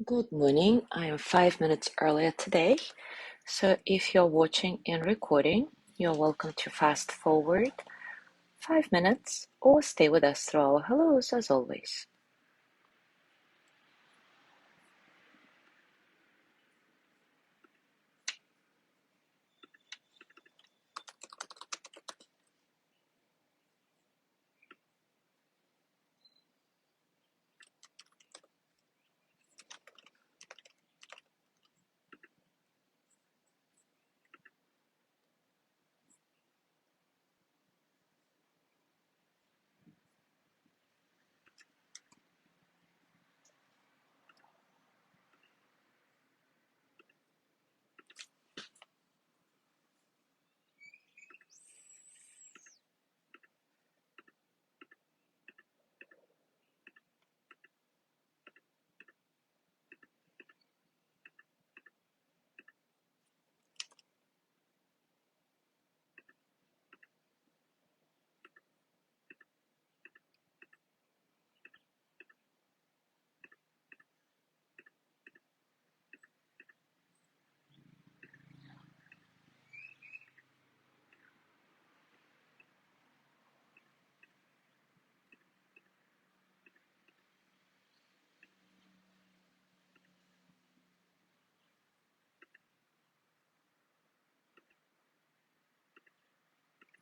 Good morning. I am 5 minutes earlier today. So if you're watching and recording, you're welcome to fast forward 5 minutes or stay with us through our hellos as always.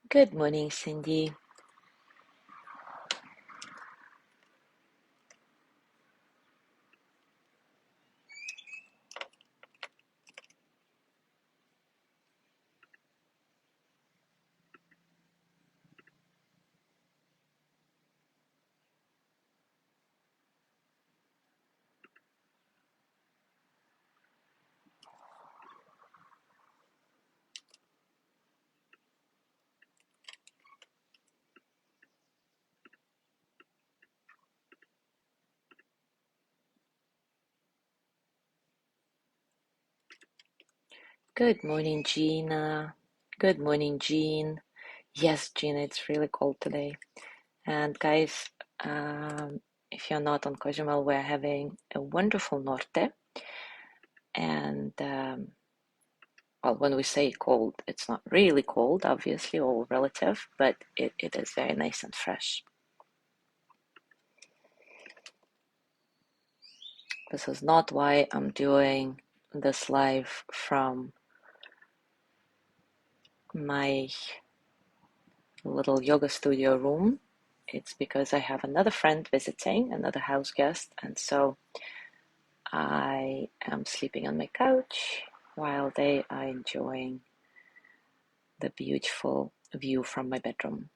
Good morning, Cindy. Good morning, Gina. Good morning, Jean. Yes, Gina, it's really cold today. And guys, if you're not on Cozumel, we're having a wonderful norte. And well, when we say cold, it's not really cold, obviously, all relative, but it is very nice and fresh. This is not why I'm doing this live from my little yoga studio room. It's because I have another friend visiting, another house guest, and so I am sleeping on my couch while they are enjoying the beautiful view from my bedroom.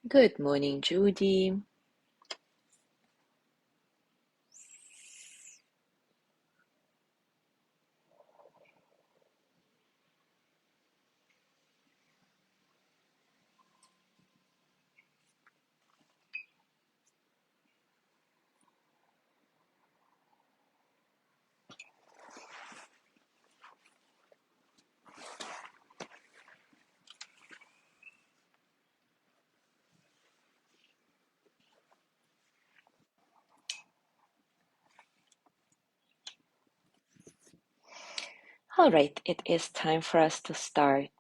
Good morning, Judy. All right, it is time for us to start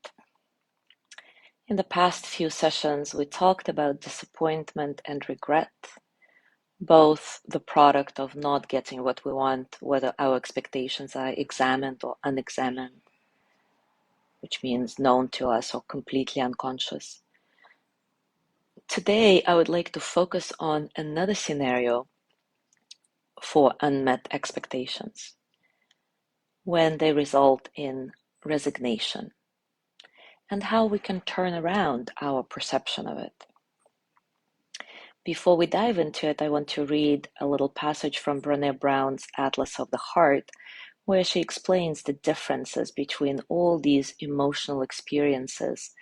In the past few sessions, we talked about disappointment and regret, both the product of not getting what we want, whether our expectations are examined or unexamined, which means known to us or completely unconscious. Today, I would like to focus on another scenario for unmet expectations, when they result in resignation, and how we can turn around our perception of it. Before we dive into it, I want to read a little passage from Brené Brown's Atlas of the Heart, where she explains the differences between all these emotional experiences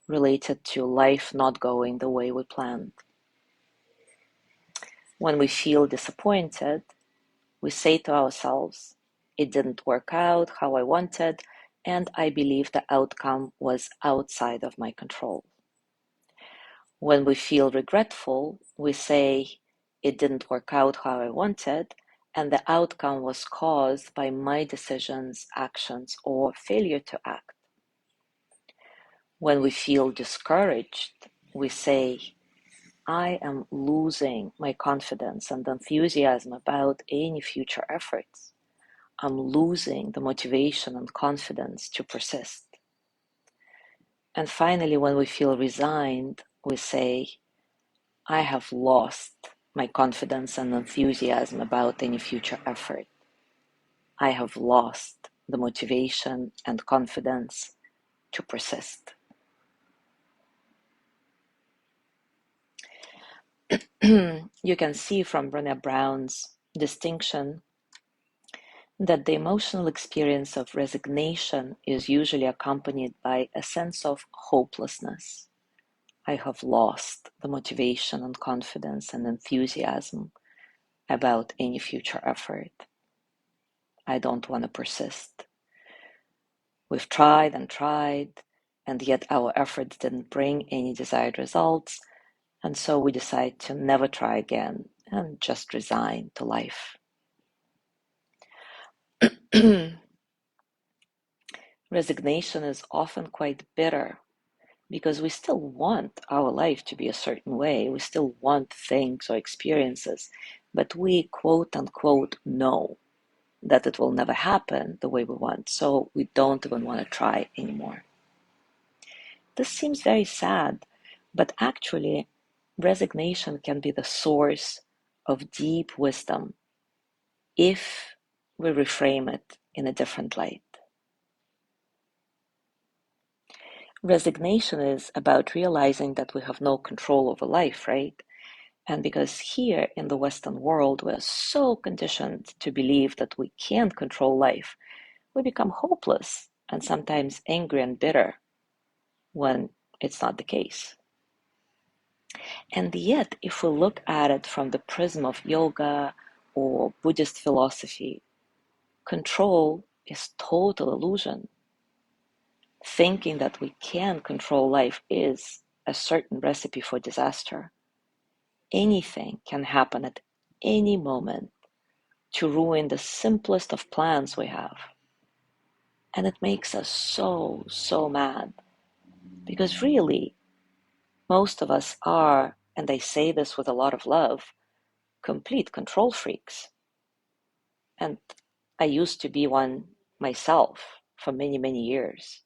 related to life not going the way we planned. When we feel disappointed, we say to ourselves, "It didn't work out how I wanted, and I believe the outcome was outside of my control." When we feel regretful, we say, "It didn't work out how I wanted, and the outcome was caused by my decisions, actions, or failure to act." When we feel discouraged, we say, "I am losing my confidence and enthusiasm about any future efforts. I'm losing the motivation and confidence to persist." And finally, when we feel resigned, we say, "I have lost my confidence and enthusiasm about any future effort. I have lost the motivation and confidence to persist." You can see from Brené Brown's distinction that the emotional experience of resignation is usually accompanied by a sense of hopelessness. I have lost the motivation and confidence and enthusiasm about any future effort. I don't want to persist. We've tried and tried, and yet our efforts didn't bring any desired results, and so we decide to never try again and just resign to life. Resignation is often quite bitter because we still want our life to be a certain way. We still want things or experiences, but we quote unquote know that it will never happen the way we want, so we don't even want to try anymore. This seems very sad, but actually, resignation can be the source of deep wisdom if we reframe it in a different light. Resignation is about realizing that we have no control over life, right? And because here in the Western world, we're so conditioned to believe that we can't control life, we become hopeless and sometimes angry and bitter when it's not the case. And yet, if we look at it from the prism of yoga or Buddhist philosophy, control is total illusion. Thinking that we can control life is a certain recipe for disaster. Anything can happen at any moment to ruin the simplest of plans we have. And it makes us so, so mad. Because really, most of us are, and I say this with a lot of love, complete control freaks. And I used to be one myself for many, many years.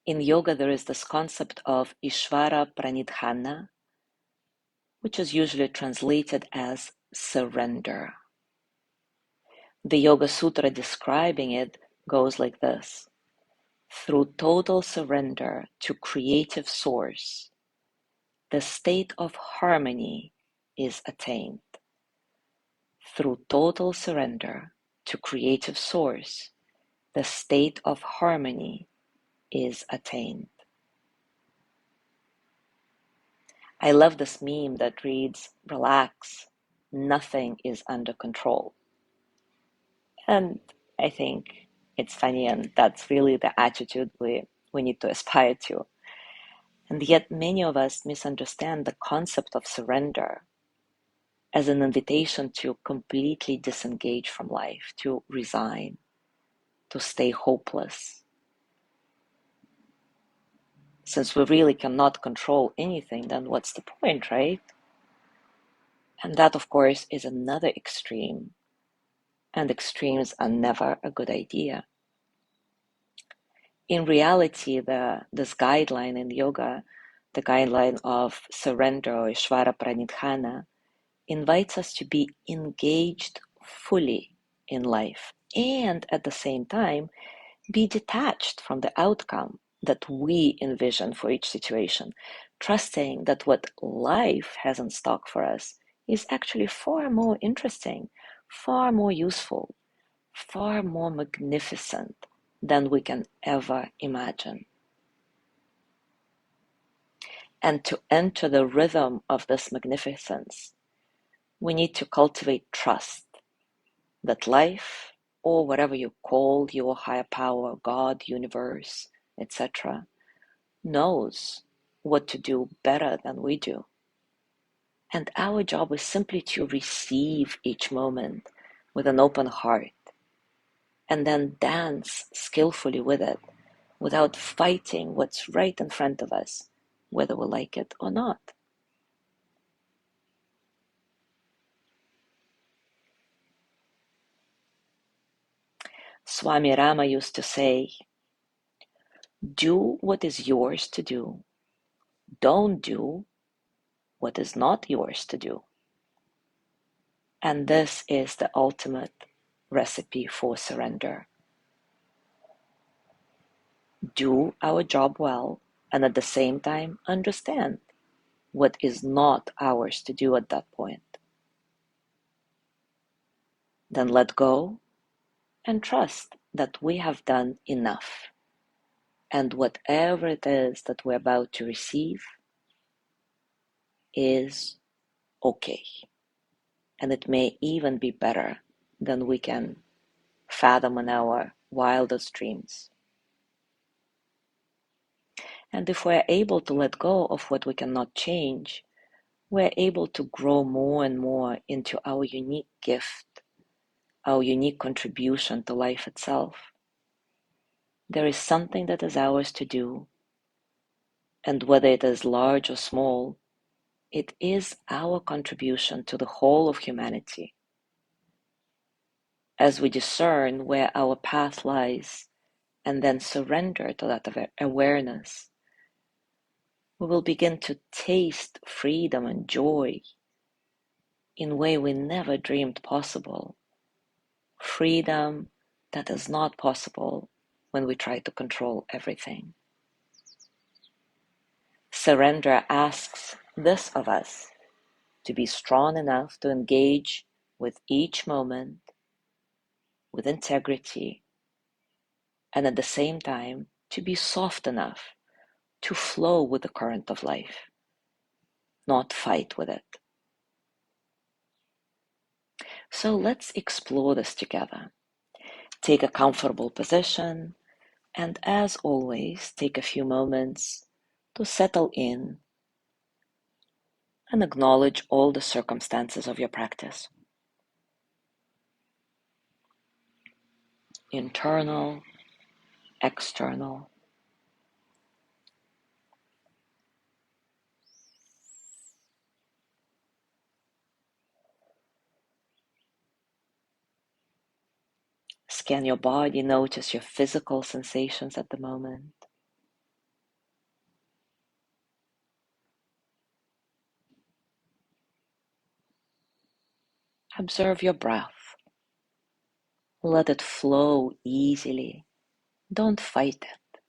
In yoga, there is this concept of Ishvara Pranidhana, which is usually translated as surrender. The Yoga Sutra describing it goes like this: through total surrender to creative source, the state of harmony is attained. Through total surrender to creative source, the state of harmony is attained. I love this meme that reads, "Relax, nothing is under control." And I think it's funny, and that's really the attitude we need to aspire to. And yet many of us misunderstand the concept of surrender as an invitation to completely disengage from life, to resign, to stay hopeless. Since we really cannot control anything, then what's the point, right? And that, of course, is another extreme. And extremes are never a good idea. In reality, this guideline in yoga, the guideline of surrender or Ishvara Pranidhana, invites us to be engaged fully in life and at the same time be detached from the outcome that we envision for each situation, trusting that what life has in stock for us is actually far more interesting, far more useful, far more magnificent than we can ever imagine. And to enter the rhythm of this magnificence, we need to cultivate trust that life, or whatever you call your higher power, God, universe, etc., knows what to do better than we do. And our job is simply to receive each moment with an open heart and then dance skillfully with it without fighting what's right in front of us, whether we like it or not. Swami Rama used to say, do what is yours to do. Don't do what is not yours to do. And this is the ultimate recipe for surrender. Do our job well and at the same time understand what is not ours to do at that point. Then let go and trust that we have done enough. And whatever it is that we're about to receive is okay. And it may even be better than we can fathom in our wildest dreams. And if we're able to let go of what we cannot change, we're able to grow more and more into our unique gift, our unique contribution to life itself. There is something that is ours to do, and whether it is large or small, it is our contribution to the whole of humanity. As we discern where our path lies and then surrender to that awareness, we will begin to taste freedom and joy in a way we never dreamed possible. Freedom that is not possible when we try to control everything. Surrender asks this of us, to be strong enough to engage with each moment with integrity, and at the same time to be soft enough to flow with the current of life, not fight with it. So let's explore this together. Take a comfortable position, and as always, take a few moments to settle in and acknowledge all the circumstances of your practice. Internal, external. Scan your body, notice your physical sensations at the moment. Observe your breath. Let it flow easily. Don't fight it.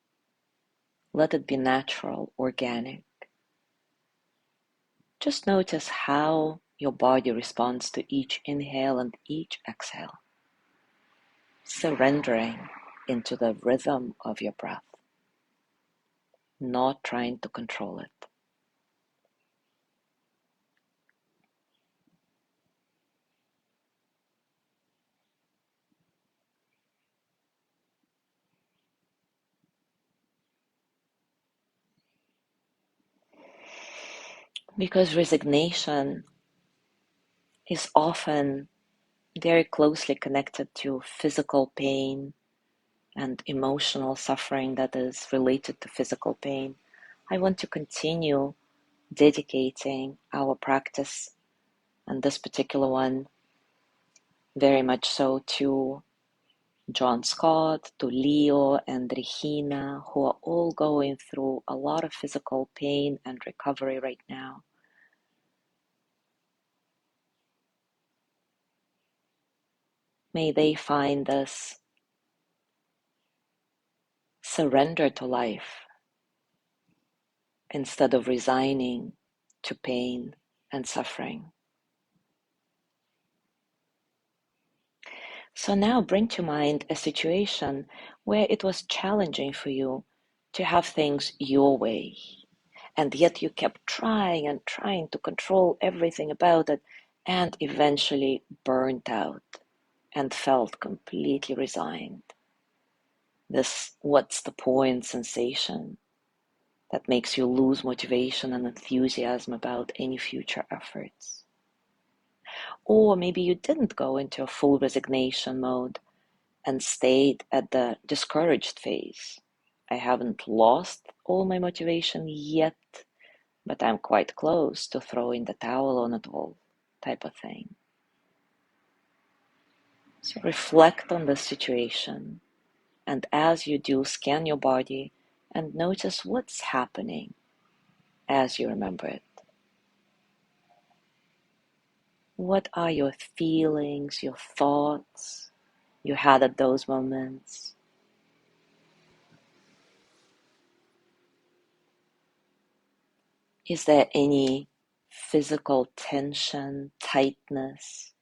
Let it be natural, organic. Just notice how your body responds to each inhale and each exhale. Surrendering into the rhythm of your breath, not trying to control it. Because resignation is often very closely connected to physical pain and emotional suffering that is related to physical pain. I want to continue dedicating our practice, and this particular one very much so, to John Scott, to Leo and Regina, who are all going through a lot of physical pain and recovery right now. May they find this surrender to life instead of resigning to pain and suffering. So now bring to mind a situation where it was challenging for you to have things your way, and yet you kept trying and trying to control everything about it, and eventually burnt out and felt completely resigned. This what's the point sensation that makes you lose motivation and enthusiasm about any future efforts. Or maybe you didn't go into a full resignation mode and stayed at the discouraged phase. I haven't lost all my motivation yet, but I'm quite close to throwing the towel on it all, type of thing. So reflect on this situation, and as you do, scan your body and notice what's happening as you remember it. What are your feelings, your thoughts you had at those moments? Is there any physical tension, tightness?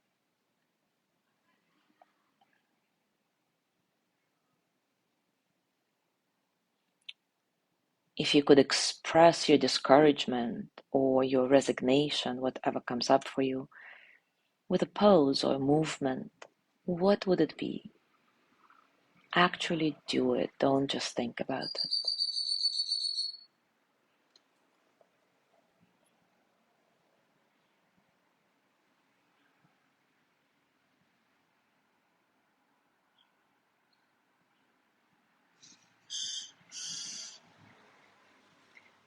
If you could express your discouragement or your resignation, whatever comes up for you, with a pose or a movement, what would it be? Actually do it, don't just think about it.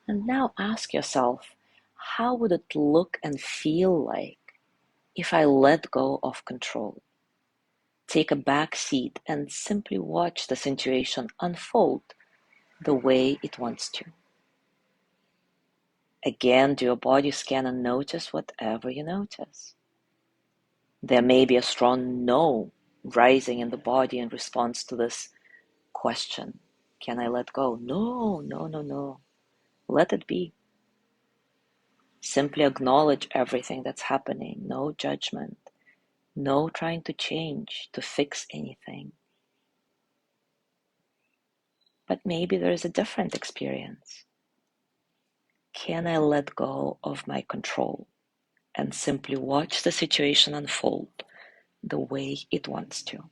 And now ask yourself, how would it look and feel like if I let go of control? Take a back seat and simply watch the situation unfold the way it wants to. Again, do a body scan and notice whatever you notice. There may be a strong no rising in the body in response to this question. Can I let go? No, no, no, no. Let it be. Simply acknowledge everything that's happening. No judgment. No trying to change, to fix anything. But maybe there is a different experience. Can I let go of my control and simply watch the situation unfold the way it wants to?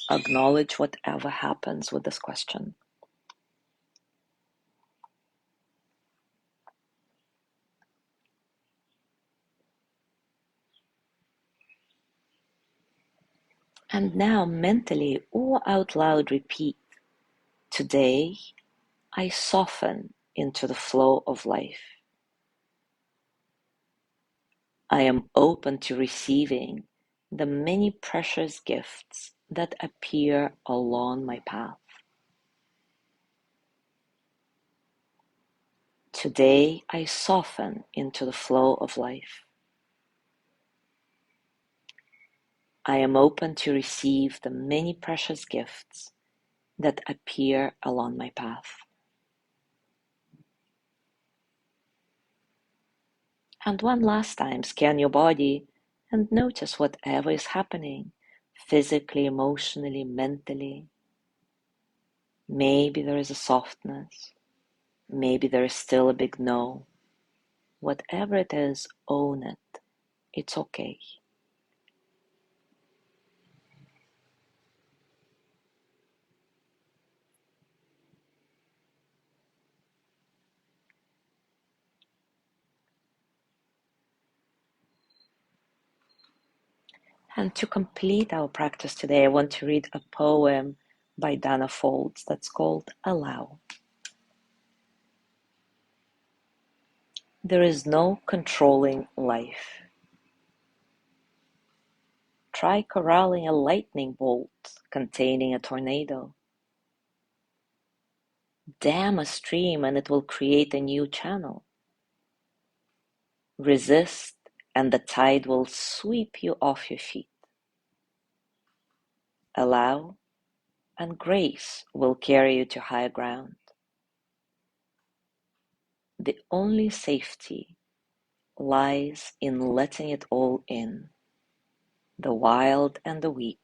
Acknowledge whatever happens with this question. And now mentally or out loud repeat, today I soften into the flow of life. I am open to receiving the many precious gifts that appear along my path. Today I soften into the flow of life. I am open to receive the many precious gifts that appear along my path. And one last time, scan your body and notice whatever is happening, physically, emotionally, mentally. Maybe there is a softness. Maybe there is still a big no. Whatever it is, own it. It's okay. And to complete our practice today, I want to read a poem by Dana Folds that's called Allow. There is no controlling life. Try corralling a lightning bolt containing a tornado. Dam a stream and it will create a new channel. Resist and the tide will sweep you off your feet. Allow and grace will carry you to higher ground. The only safety lies in letting it all in, the wild and the weak,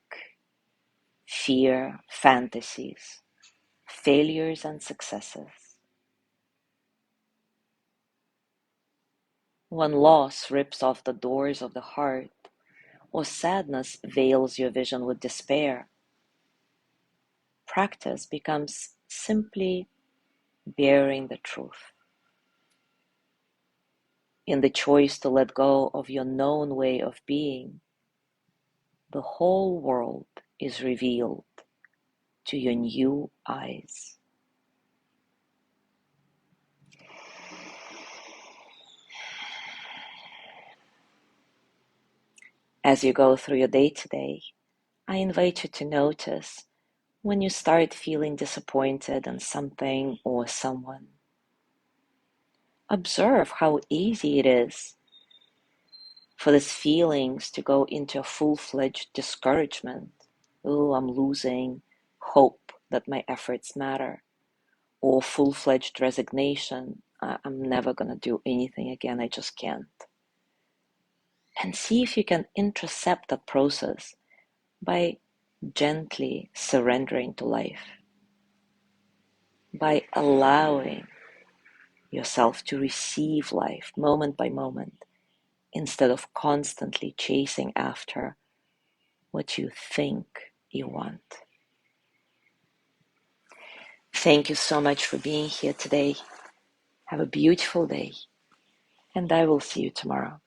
fear, fantasies, failures and successes. When loss rips off the doors of the heart, or sadness veils your vision with despair, practice becomes simply bearing the truth. In the choice to let go of your known way of being, the whole world is revealed to your new eyes. As you go through your day today, I invite you to notice when you start feeling disappointed in something or someone. Observe how easy it is for these feelings to go into a full-fledged discouragement. Oh, I'm losing hope that my efforts matter. Or full-fledged resignation. I'm never going to do anything again. I just can't. And see if you can intercept that process by gently surrendering to life, by allowing yourself to receive life moment by moment instead of constantly chasing after what you think you want. Thank you so much for being here today. Have a beautiful day, and I will see you tomorrow.